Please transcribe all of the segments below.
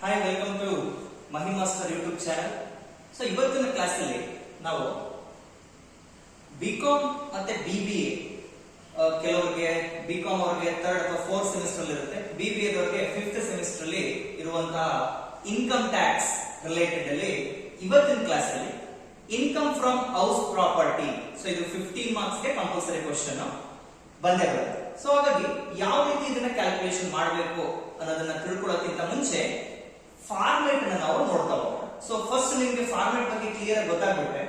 Hi welcome to ಮಹಿಮಾಸ್ಟರ್ YouTube channel. So ಇವತ್ತಿನ class ಅಲ್ಲಿ ನಾವು ಬಿಕಾಮ್ ಮತ್ತೆ ಬಿಬಿಎ ಕೆಲವರಿಗೆ ಬಿಕಾಮ್ ಅವರಿಗೆ ಥರ್ಡ್ ಅಥವಾ ಫೋರ್ತ್ ಸೆಮಿಸ್ಟರ್ ಅಲ್ಲಿ ಇರುತ್ತೆ, ಬಿಬಿಎ ದವರಿಗೆ ಫಿಫ್ತ್ ಸೆಮಿಸ್ಟರ್ ಅಲ್ಲಿ ಇರುವಂತಹ ಇನ್ಕಮ್ ಟ್ಯಾಕ್ಸ್ ರಿಲೇಟೆಡ್ ಅಲ್ಲಿ ಇವತ್ತಿನ ಕ್ಲಾಸ್ ಅಲ್ಲಿ income from house property. So ಇದು 15 ಮಾರ್ಕ್ಸ್ ಗೆ ಕಂಪಲ್ಸರಿ ಕ್ವಶನ್ ಬಂದೇ ಬರುತ್ತೆ. ಸೊ ಹಾಗಾಗಿ ಯಾವ ರೀತಿ ಇದನ್ನ ಕ್ಯಾಲ್ಕುಲೇಷನ್ ಮಾಡಬೇಕು ಅನ್ನೋದನ್ನ ತಿಳ್ಕೊಳ್ಳೋಕ್ಕಿಂತ ಮುಂಚೆ ಫಾರ್ಮೆಟ್ ಅನ್ನ ನಾವು ನೋಡ್ತಾ ಹೋಗೋಣ. ಸೊ ಫಸ್ಟ್ ನಿಮ್ಗೆ ಫಾರ್ಮೆಟ್ ಬಗ್ಗೆ ಕ್ಲಿಯರ್ ಆಗಿ ಗೊತ್ತಾಗ್ಬಿಟ್ರೆ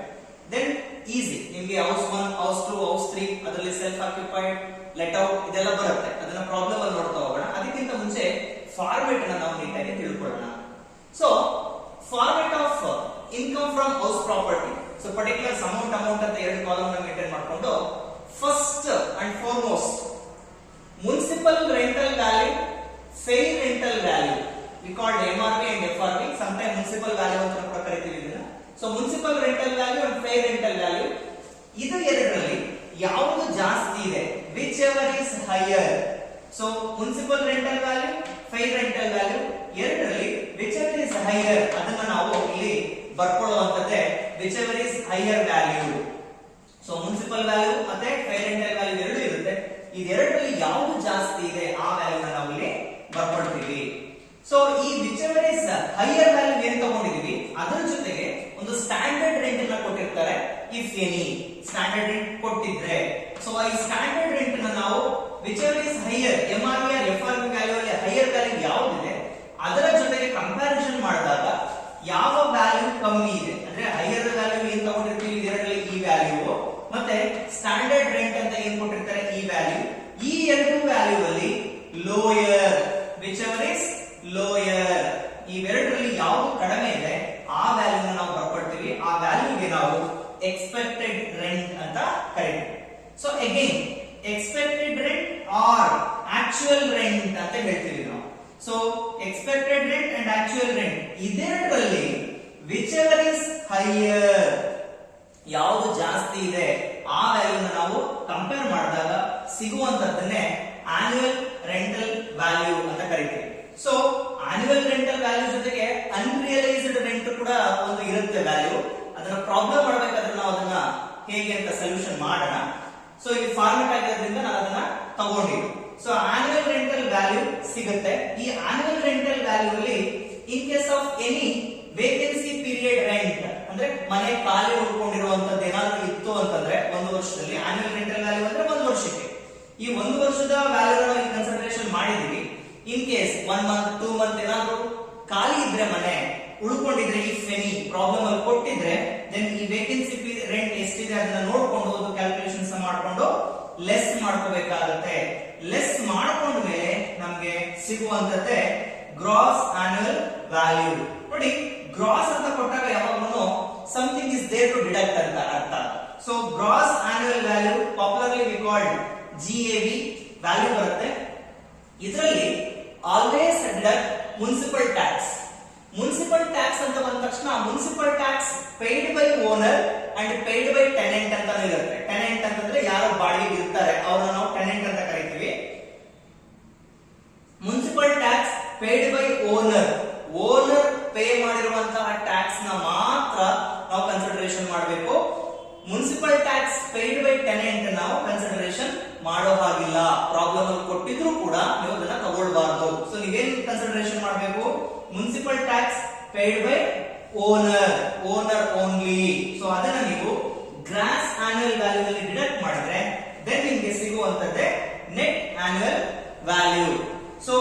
ದೆನ್ ಈಸಿ ನಿಮ್ಗೆ ಹೌಸ್ 1, ಹೌಸ್ 2, ಹೌಸ್ 3 ಅದರಲ್ಲಿ ಸೆಲ್ಫ್ ಆಕ್ಯುಪೈಡ್, ಲೆಟ್ ಔಟ್ ಇದೆಲ್ಲ ಬರುತ್ತೆ. ಅದನ್ನ ಪ್ರಾಬ್ಲಮ್ ಅಲ್ಲಿ ನೋಡ್ತಾ ಹೋಗೋಣ. ಅದಕ್ಕಿಂತ ಮುಂಚೆ ಫಾರ್ಮೆಟ್ ಅನ್ನ ನಾವು ನೀಟಾಗಿ ತಿಳ್ಕೊಳ್ಳೋಣ. So format of income from house property. So particular amount ಅಂತ ಎರಡು ಕಾಲಮ್ ನ ಮೇಂಟೈನ್ ಮಾಡಿಕೊಂಡು first and foremost municipal rental value, fair rental value, we called MRV and FRV, sometimes municipal value ಅಂತ ಕೂಡ ಕರೀತೀವಿ ಇದನ್ನ. So municipal rental value and fair rental value ಇದು ಎರಡರಲ್ಲಿ ಯಾವುದು ಜಾಸ್ತಿ ಇದೆ, whichever is higher. So municipal rental value, fair rental value ಎರಡರಲ್ಲಿ ವಿಚ್ ಎವರ್ ಇಸ್ ಹೈಯರ್ ಅದನ್ನ ನಾವು ಇಲ್ಲಿ ಬರ್ಕೊಳ್ಳುವಂತದ್ದೇ whichever is higher value. So municipal value ಮತ್ತೆ ಫೇರ್ ರೆಂಟಲ್ ವ್ಯಾಲ್ಯೂ ಎರಡು ಇರುತ್ತೆ. ಇದೆರಡರಲ್ಲಿ ಯಾವುದು ಜಾಸ್ತಿ ಇದೆ ಆ ವ್ಯಾಲ್ಯೂನ ನಾವು ಇಲ್ಲಿ ಬರ್ಕೊಳ್ತೀವಿ. ಸೊ ಈ whichever is higher value ಏನ್ ತಗೊಂಡಿದೀವಿ ಅದರ ಜೊತೆಗೆ ಒಂದು ಸ್ಟ್ಯಾಂಡರ್ಡ್ ರೆಂಟ್ ಅನ್ನ ಕೊಟ್ಟಿರ್ತಾರೆ. ಇಫ್ ಎನಿ ಸ್ಟ್ಯಾಂಡರ್ಡ್ ರೆಂಟ್ ಕೊಟ್ಟಿದ್ರೆ ಸೊ ಈ ಸ್ಟ್ಯಾಂಡರ್ಡ್ ರೆಂಟ್ ನ ನಾವು whichever is higher, MRV or FRV value ಅಲ್ಲಿ ಹೈಯರ್ ವ್ಯಾಲ್ಯೂ ಯಾವ್ದಿದೆ ಅದರ ಜೊತೆಗೆ ಕಂಪ್ಯಾರಿಸನ್ ಮಾಡಿದಾಗ ಯಾವ ವ್ಯಾಲ್ಯೂ ಕಮ್ಮಿ ಇದೆ ಅಂದ್ರೆ ಹೈಯರ್ ವ್ಯಾಲ್ಯೂ ಏನ್ ತಗೊಂಡಿರ್ತೀವಿ ಇದರಲ್ಲಿ ಈ ವ್ಯಾಲ್ಯೂ ಮತ್ತೆ ಸ್ಟ್ಯಾಂಡರ್ಡ್ ರೆಂಟ್ ಅಂತ ಏನ್ ಕೊಟ್ಟಿರ್ತಾರೆ ಈ ವ್ಯಾಲ್ಯೂ, ಈ ಎರಡು ವ್ಯಾಲ್ಯೂ ಅಲ್ಲಿ lower whichever is lower ಇವೆರಡರಲ್ಲಿ ಯಾವುದು ಕಡಿಮೆ ಇದೆ ಆ ವ್ಯಾಲ್ಯೂನ ನಾವು ಬರ್ಕೊಳ್ತೀವಿ. ಆ ವ್ಯಾಲ್ಯೂಗೆ ನಾವು ಎಕ್ಸ್ಪೆಕ್ಟೆಡ್ ರೆಂಟ್ ಅಂತ ಕರೀತೀವಿ. So again expected rent or actual rent ಅಂತ ಹೇಳ್ತೀವಿ ನಾವು. So expected rent and actual rent ಇದೆರಡರಲ್ಲಿ ವಿಚ್ ಎವರ್ ಇಸ್ ಹೈಯರ್ ಯಾವುದು ಜಾಸ್ತಿ ಇದೆ ಆ ವ್ಯಾಲ್ಯೂನ ನಾವು ಕಂಪೇರ್ ಮಾಡಿದಾಗ ಸಿಗುವಂತದ್ದನ್ನೇ ಆನ್ಯುವಲ್ ರೆಂಟಲ್ ವ್ಯಾಲ್ಯೂ ಅಂತ ಕರೀತೀವಿ. ಸೊ ಆನ್ಯುವಲ್ ರೆಂಟಲ್ ವ್ಯಾಲ್ಯೂ ಜೊತೆಗೆ ಅನ್ರಿಯಲೈಸ್ಡ್ ರೆಂಟ್ ಕೂಡ ಒಂದು ಇರುತ್ತೆ ವ್ಯಾಲ್ಯೂ. ಅದನ್ನ ಪ್ರಾಬ್ಲಮ್ ಮಾಡಬೇಕಾದ್ರೆ ನಾವು ಅದನ್ನ ಹೇಗೆ ಅಂತ ಸೊಲ್ಯೂಷನ್ ಮಾಡೋಣ. ಸೊ ಇಲ್ಲಿ ಫಾರ್ಮೆಟ್ ಆಗಿರೋದ್ರಿಂದ ನಾನು ಅದನ್ನ ತಗೊಂಡಿದ್ದೀನಿ. ಸೊ ಆನ್ಯುವಲ್ ರೆಂಟಲ್ ವ್ಯಾಲ್ಯೂ ಸಿಗುತ್ತೆ. ಈ ಆನ್ಯುವಲ್ ರೆಂಟಲ್ ವ್ಯಾಲ್ಯೂ ಅಲ್ಲಿ in case of any vacancy period rent ಅಂದ್ರೆ ಮನೆ ಖಾಲಿ ಉಳ್ಕೊಂಡಿರುವಂತದ್ದು ಏನಾದ್ರು ಇತ್ತು ಅಂತಂದ್ರೆ ಒಂದು ವರ್ಷದಲ್ಲಿ ಆನ್ಯುವಲ್ ರೆಂಟಲ್ ವ್ಯಾಲ್ಯೂ ಅಂದ್ರೆ ಒಂದು ವರ್ಷಕ್ಕೆ ಈ ಒಂದು ವರ್ಷದ ವ್ಯಾಲ್ಯೂ ನಾವು ಕನ್ಸಿಡರೇಷನ್ ಮಾಡಿದೀವಿ. ಇನ್ ಕೇಸ್ 1 ಮಂತ್ 2 ಮಂತ್ ಏನಾದ್ರು ಖಾಲಿ ಇದ್ರೆ ಮನೆ ಉಳ್ಕೊಂಡಿದ್ರೆ ಇಫ್ ಎನಿ ಪ್ರಾಬ್ಲಮ್ ಅಲ್ಲಿ ಕೊಟ್ಟಿದ್ರೆ ದೆನ್ ಈ ವೇಕೆನ್ಸಿ ರೆಂಟ್ ಎಷ್ಟಿದೆ ಅದನ್ನ ನೋಡ್ಕೊಂಡು ಒಂದು ಕ್ಯಾಲ್ಕುಲೇಷನ್ಸ್ ಮಾಡ್ಕೊಂಡು ಲೆಸ್ ಮಾಡ್ಕೋಬೇಕಾಗುತ್ತೆ. ಲೆಸ್ ಮಾಡ್ಕೊಂಡ ಮೇಲೆ ನಮ್ಗೆ ಸಿಗುವಂತದ್ದೇ ಗ್ರಾಸ್ ಆನ್ಯುವಲ್ ವ್ಯಾಲ್ಯೂ. ನೋಡಿ ಗ್ರಾಸ್ ಅಂತ ಕೊಟ್ಟಾಗ ಯಾವಾಗಲೂ something is there to deduct ಅಂತ ಅರ್ಥ. So gross annual value popularly we called GAV value ಬರುತ್ತೆ. ಇದರಲ್ಲಿ always deduct municipal tax. Municipal tax ಅಂತ ಬಂದ ತಕ್ಷಣ municipal tax paid by owner and paid by tenant ಅಂತ ಇರುತ್ತೆ. ಟೆನೆಂಟ್ ಅಂತಂದ್ರೆ ಯಾರು ಬಾಡಿಗೆ ಇರ್ತಾರೆ ಅವ್ರನ್ನ ನಾವು ಟೆನೆಂಟ್ ಅಂತ ಕರಿತೀವಿ. Municipal tax paid by owner, owner pay ಮಾಡಿರುವಂತಹ ಟ್ಯಾಕ್ಸ್ ನ ಮಾತ್ರ ನಾವು ಕನ್ಸಿಡರೇಷನ್ ಮಾಡಬೇಕು. Municipal tax paid by tenant ನಾವು ಕನ್ಸಿಡರೇಷನ್ ಮಾಡೋ ಹಾಗಿಲ್ಲ. ಪ್ರಾಬ್ಲಮ್ ಅಲ್ಲಿ ಕೊಟ್ಟಿದ್ರು ಕೂಡ ನೀವು ಅದನ್ನ ತಗೊಳ್ಬಾರ್ದು. ಸೊ ನೀವೇನ್ ಕನ್ಸಿಡರೇಷನ್ ಮಾಡಬೇಕು, municipal tax paid by owner, owner only. So ಅದನ್ನ ನೀವು ಗ್ರಾಸ್ ಆನ್ಯುವಲ್ ವ್ಯಾಲ್ಯೂ ನಲ್ಲಿ ಡಿಡಕ್ಟ್ ಮಾಡಿದ್ರೆ ದೆನ್ ನಿಮಗೆ ಸಿಗುವಂತದ್ದೇ net annual value. So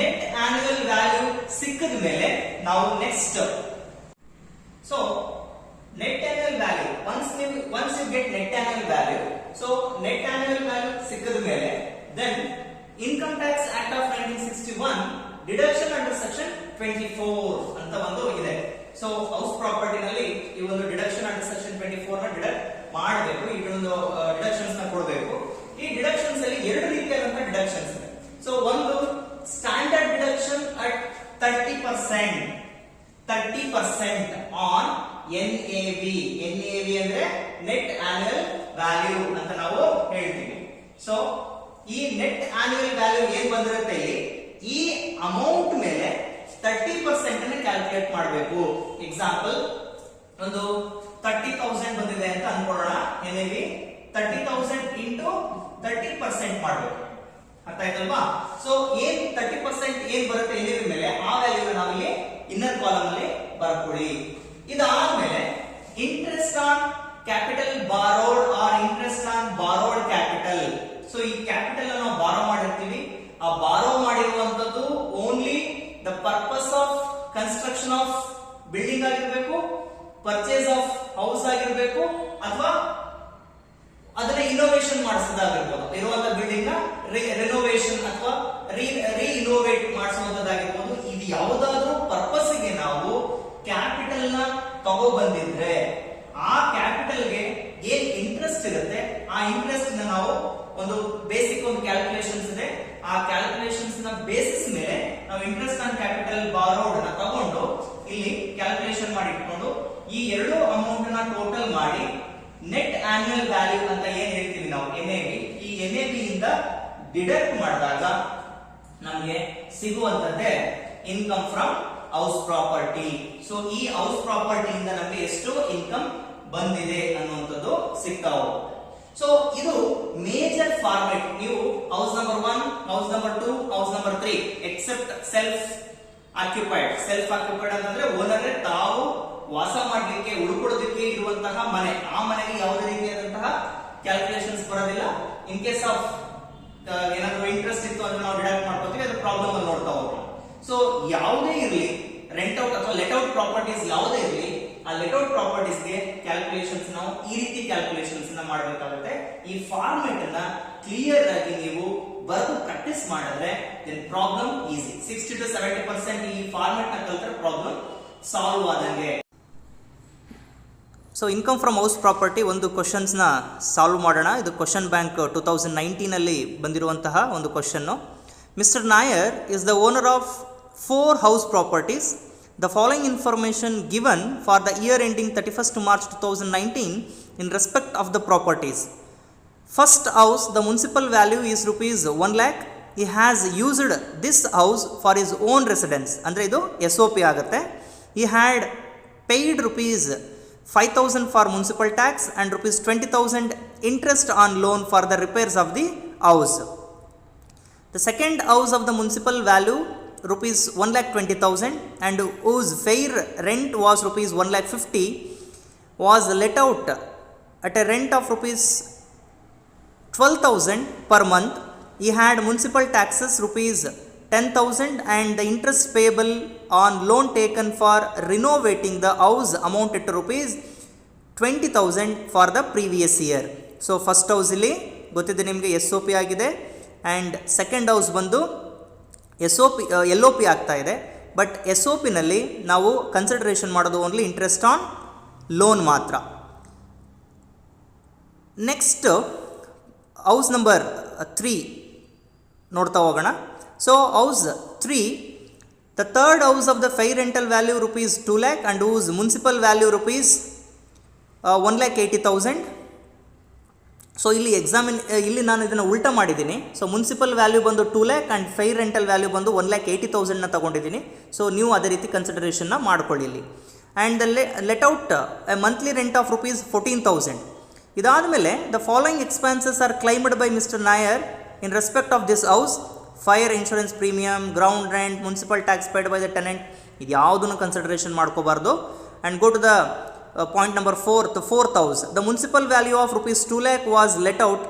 net annual value ಸಿಕ್ಕಿದ ಮೇಲೆ ನಾವು next so net annual value once you get net annual value, so net annual value ಸಿಕ್ಕದ ಮೇಲೆ then income tax act of 1961 deduction under section 24 ಅಂತ ಒಂದು ಇದೆ. So house property ನಲ್ಲಿ ಈ ಒಂದು ಡಿಡಕ್ಷನ್ ಅಂಡರ್ ಸೆಕ್ಷನ್ 24 ನ ಡಿಡಕ್ಟ್ ಮಾಡಬೇಕು. ಈ ಒಂದು ಡಿಡಕ್ಷನ್ಸ್ ನ ಕೊಡಬೇಕು. ಈ ಡಿಡಕ್ಷನ್ಸ್ ಅಲ್ಲಿ ಎರಡು ರೀತಿಯಾದಂತಹ ಡಿಡಕ್ಷನ್ಸ್ ಇದೆ. ಸೊ ಒಂದು standard deduction at 30% on NAV. NAV ಅಂದ್ರೆ ನೆಟ್ ಆನ್ಯುವಲ್ ವ್ಯಾಲ್ಯೂ ಅಂತ ನಾವು ಹೇಳ್ತೀವಿ. ಸೊ ಈ ನೆಟ್ ಆನ್ಯುವಲ್ ವ್ಯಾಲ್ಯೂ ಏನ್ ಬಂದಿರುತ್ತೆ ಇಲ್ಲಿ ಈ ಅಮೌಂಟ್ ಮೇಲೆ 30% ಕ್ಯಾಲ್ಕುಲೇಟ್ ಮಾಡಬೇಕು. ಎಕ್ಸಾಂಪಲ್ ಒಂದು 30,000 ಬಂದಿದೆ ಅಂತ ಅನ್ಕೊಳ್ಳೋಣ. NAV 30,000 ಇಂಟು 30% ಮಾಡಬೇಕು. ಅರ್ಥ ಆಯ್ತಲ್ವಾ? ಸೊ ಏನ್ 30% ಏನ್ ಬರುತ್ತೆ NAV ಮೇಲೆ ಆ ವ್ಯಾಲ್ಯೂ ನಾವಿಲ್ಲಿ ಇನ್ನರ್ ಕಾಲಮ್ ಅಲ್ಲಿ ಬರ್ಕೊಳ್ಳಿ. ಇದಾದ್ಮೇಲೆ interest on capital borrowed or interest on borrowed capital. So ಈ ಕ್ಯಾಪಿಟಲ್ ನಾವು ಬಾರೋ ಮಾಡಿರ್ತೀವಿ. ಆ ಬಾರೋ ಮಾಡಿರುವಂತದ್ದು only the purpose of construction of building ಆಗಿರ್ಬೇಕು, ಪರ್ಚೇಸ್ ಆಫ್ ಹೌಸ್ ಆಗಿರ್ಬೇಕು, ಅಥವಾ ಅದನ್ನ ಇನೋವೇಷನ್ ಮಾಡಿಸೋದಾಗಿರ್ಬೋದು, ಇರುವಂತ ಬಿಲ್ಡಿಂಗ್ ನ ರಿನೋವೇಷನ್ ಅಥವಾ ರೀ ಇನೋವೇಟ್ ಮಾಡಿಸುವಂತದ್ದಾಗಿರ್ಬೋದು. ಇದು ಯಾವುದಾದ್ರೂ ಪರ್ಪಸ್ ಗೆ ನಾವು ಕ್ಯಾಪಿಟಲ್ ನ ತಗೋ ಬಂದಿದ್ರೆ ಆ ಕ್ಯಾಪಿಟಲ್ ಗೆ ಏನ್ ಇಂಟ್ರೆಸ್ಟ್ ಇರುತ್ತೆ ಆ ಇಂಟ್ರೆಸ್ಟ್ ನ ನಾವು ಒಂದು ಬೇಸಿಕ್ ಒಂದು ಕ್ಯಾಲ್ಕುಲೇಷನ್ಸ್ ಇದೆ. ಆ ಕ್ಯಾಲ್ಕುಲೇಷನ್ಸ್ ನ ಬೇಸಿಸ್ ಮೇಲೆ ನಾವು ಇಂಟ್ರೆಸ್ಟ್ ಆನ್ ಕ್ಯಾಪಿಟಲ್ ಬಾರೋಡ್ ನ ತಗೊಂಡು ಇಲ್ಲಿ ಕ್ಯಾಲ್ಕುಲೇಷನ್ ಮಾಡಿ ಇಟ್ಕೊಂಡು ಈ ಎರಡು ಅಮೌಂಟ್ ನ ಟೋಟಲ್ ಮಾಡಿ ನೆಟ್ ಆನ್ಯುವಲ್ ವ್ಯಾಲ್ಯೂ ಅಂತ ಏನ್ ಹೇಳ್ತೀವಿ ನಾವು NAV, ಈ NAV ಇಂದ ಡಿಡಕ್ಟ್ ಮಾಡಿದಾಗ ನಮಗೆ ಸಿಗುವಂತದ್ದೇ income from house property. So ಈ ಹೌಸ್ ಪ್ರಾಪರ್ಟಿ ಇಂದ ನಮಗೆ ಎಷ್ಟು ಇನ್ಕಮ್ ಬಂದಿದೆ ಅನ್ನುವಂಥದ್ದು ಸಿಗ್ತಾವು. ಸೊ ಇದು ಮೇಜರ್ ಫಾರ್ಮೆಟ್. ನೀವು house number 1, house number 2, house number 3 except self occupied ಅಂತಂದ್ರೆ ಓನರ್ ತಾವು ವಾಸ ಮಾಡ್ಲಿಕ್ಕೆ ಉಳ್ಕೊಳ್ಳೋದಕ್ಕೆ ಇರುವಂತಹ ಮನೆ, ಆ ಮನೆಗೆ ಯಾವುದೇ ರೀತಿಯಾದಂತಹ ಕ್ಯಾಲ್ಕುಲೇಷನ್ಸ್ ಬರೋದಿಲ್ಲ. ಇನ್ ಕೇಸ್ ಆಫ್ ಏನಾದ್ರು ಇಂಟ್ರೆಸ್ಟ್ ಇತ್ತು ಅಂದ್ರೆ ನಾವು ಡಿಡಕ್ಟ್ ಮಾಡ್ಕೋತೀವಿ, ಅದು ಪ್ರಾಬ್ಲಮ್ ಅಲ್ಲಿ ನೋಡ್ತಾ ಹೋಗೋಣ. ಸೊ ಯಾವುದೇ ಇರಲಿ, ರೆಂಟ್ ಔಟ್ ಅಥವಾ ಲೆಟ್ ಔಟ್ ಪ್ರಾಪರ್ಟೀಸ್ ಯಾವುದೇ ಇರಲಿ, ಆ ಲೆಟ್ ಔಟ್ ಪ್ರಾಪರ್ಟೀಸ್ ಗೆ ಕ್ಯಾಲ್ಕುಲೇಷನ್ಸ್ ನಾವು ಈ ರೀತಿ ಕ್ಯಾಲ್ಕುಲೇಷನ್ಸ್ ಮಾಡಬೇಕಾಗುತ್ತೆ. ಈ ಫಾರ್ಮೆಟ್ ಅನ್ನ ಕ್ಲಿಯರ್ ಆಗಿ ನೀವು ಬರೆದು ಪ್ರಾಕ್ಟೀಸ್ ಮಾಡಿದ್ರೆ ದೆನ್ ಪ್ರಾಬ್ಲಮ್ ಈಸಿ. 60 to 70% ಈ ಫಾರ್ಮೆಟ್ ನ ಕಲಿತ್ರೆ ಪ್ರಾಬ್ಲಮ್ ಸಾಲ್ವ್ ಆದಂಗೆ. So income from house property ಒಂದು ಕ್ವಶನ್ಸ್ ನ ಸಾಲ್ವ್ ಮಾಡೋಣ. ಇದು ಕ್ವಶನ್ ಬ್ಯಾಂಕ್ 2019 ಅಲ್ಲಿ ಬಂದಿರುವಂತಹ ಒಂದು question. Mister Nair is the owner of 4 house properties. The following information given for the year ending 31st March 2019 in respect of the properties. First house, the municipal value is rupees 1 lakh. He has used this house for his own residence. Andre idu SOP agutte. He had paid rupees 5,000 for municipal tax and rupees 20,000 interest on loan for the repairs of the house. The second house of the municipal value rupees 1,20,000 and whose fair rent was rupees 1,50,000 was let out at a rent of rupees 12,000 per month. He had municipal taxes rupees 10,000 and the interest payable on loan taken for renovating the house amounted to rupees 20,000 for the previous year. So first house ಇಲ್ಲಿ ಗೊತ್ತಿದೆ ನಿಮಗೆ SOP ಆಗಿದೆ and second house ಬಂದು LOP ಆಗ್ತಾ ಇದೆ. But SOP ನಲ್ಲಿ ನಾವು consideration ಮಾಡೋದು ಓನ್ಲಿ ಇಂಟ್ರೆಸ್ಟ್ ಆನ್ ಲೋನ್ ಮಾತ್ರ. ನೆಕ್ಸ್ಟ್ ಹೌಸ್ ನಂಬರ್ 3 ನೋಡ್ತಾ ಹೋಗೋಣ. So house 3, the third house of the fire rental value rupees 2 lakh and whose municipal value rupees 1,80,000. So ಇಲ್ಲಿ ನಾನು ಇದನ್ನು ಉಲ್ಟಾ ಮಾಡಿದ್ದೀನಿ. ಸೊ ಮುನ್ಸಿಪಲ್ ವ್ಯಾಲ್ಯೂ ಬಂದು 2 lakh and fire rental value ಬಂದು 1,80,000ನ ತಗೊಂಡಿದ್ದೀನಿ. ಸೊ ನೀವು ಅದೇ ರೀತಿ ಕನ್ಸಿಡರೇಷನ್ನ ಮಾಡ್ಕೊಳ್ಳಿ ಇಲ್ಲಿ. And let out a monthly rent of rupees 14,000. ಇದಾದಮೇಲೆ the following expenses are claimed by mister Nair in respect of this house: fire insurance premium, ground rent, municipal tax paid by the tenant. ಇದು ಯಾವುದನ್ನು consideration ಮಾಡ್ಕೋಬಾರ್ದು. And go to the point number 4, the fourth house. The municipal value of rupees 2 lakh was let out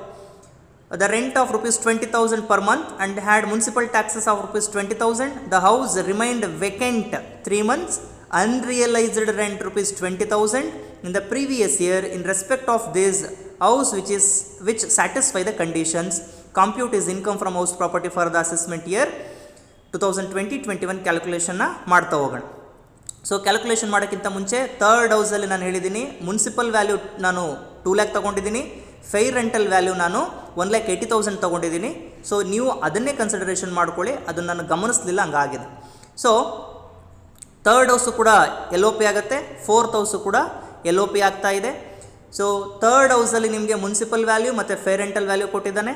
the rent of rupees 20,000 per month and had municipal taxes of rupees 20,000. The house remained vacant 3 months. Unrealized rent rupees 20,000 in the previous year. In respect of this house which satisfy the conditions, compute his income from house property for the assessment year 2020-21 ಕ್ಯಾಲ್ಕುಲೇಷನ್ನ ಮಾಡ್ತಾ ಹೋಗೋಣ. So calculation ಮಾಡೋಕ್ಕಿಂತ ಮುಂಚೆ third ಹೌಸಲ್ಲಿ ನಾನು ಹೇಳಿದ್ದೀನಿ municipal value ನಾನು 2 lakh ತೊಗೊಂಡಿದ್ದೀನಿ, fire rental value ನಾನು 1,80,000 ತೊಗೊಂಡಿದ್ದೀನಿ. ಸೊ ನೀವು ಅದನ್ನೇ ಕನ್ಸಿಡರೇಷನ್ ಮಾಡ್ಕೊಳ್ಳಿ, ಅದನ್ನು ನಾನು ಗಮನಿಸಲಿಲ್ಲ, ಹಂಗಾಗಿದೆ. ಸೊ ಥರ್ಡ್ ಹೌಸು ಕೂಡ LOP ಆಗುತ್ತೆ, ಫೋರ್ತ್ ಹೌಸು ಕೂಡ LOP ಆಗ್ತಾ ಇದೆ. ಸೊ ಥರ್ಡ್ ಹೌಸಲ್ಲಿ ನಿಮಗೆ ಮುನ್ಸಿಪಲ್ ವ್ಯಾಲ್ಯೂ ಮತ್ತು ಫೈರ್ ರೆಂಟಲ್ ವ್ಯಾಲ್ಯೂ ಕೊಟ್ಟಿದ್ದಾನೆ.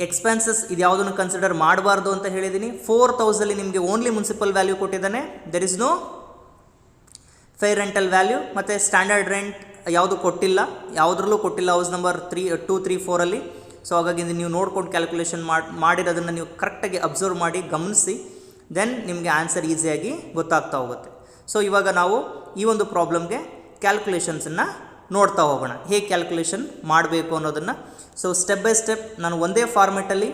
ಎಕ್ಸ್ಪೆನ್ಸಸ್ ಇದು ಯಾವುದನ್ನು ಕನ್ಸಿಡರ್ ಮಾಡಬಾರ್ದು ಅಂತ ಹೇಳಿದ್ದೀನಿ. 4000 ನಿಮಗೆ ಓನ್ಲಿ ಮುನ್ಸಿಪಲ್ ವ್ಯಾಲ್ಯೂ ಕೊಟ್ಟಿದ್ದಾನೆ, there is no fair rental value. ಮತ್ತು ಸ್ಟ್ಯಾಂಡರ್ಡ್ ರೆಂಟ್ ಯಾವುದು ಕೊಟ್ಟಿಲ್ಲ, ಯಾವುದ್ರಲ್ಲೂ ಕೊಟ್ಟಿಲ್ಲ ಹೌಸ್ ನಂಬರ್ 2, 3, 4ಅಲ್ಲಿ. ಸೊ ಹಾಗಾಗಿ ನೀವು ನೋಡ್ಕೊಂಡು ಕ್ಯಾಲ್ಕುಲೇಷನ್ ಮಾಡಿರೋದನ್ನು ನೀವು ಕರೆಕ್ಟಾಗಿ ಅಬ್ಸರ್ವ್ ಮಾಡಿ ಗಮನಿಸಿ, ದೆನ್ ನಿಮಗೆ ಆನ್ಸರ್ ಈಸಿಯಾಗಿ ಗೊತ್ತಾಗ್ತಾ ಹೋಗುತ್ತೆ. ಸೊ ಇವಾಗ ನಾವು ಈ ಒಂದು ಪ್ರಾಬ್ಲಮ್ಗೆ ಕ್ಯಾಲ್ಕುಲೇಷನ್ಸನ್ನು ನೋಡ್ತಾ ಹೋಗೋಣ, ಹೇಗೆ ಕ್ಯಾಲ್ಕುಲೇಷನ್ ಮಾಡಬೇಕು ಅನ್ನೋದನ್ನು. ಸೊ ಸ್ಟೆಪ್ ಬೈ ಸ್ಟೆಪ್ ನಾನು ಒಂದೇ ಫಾರ್ಮೆಟಲ್ಲಿ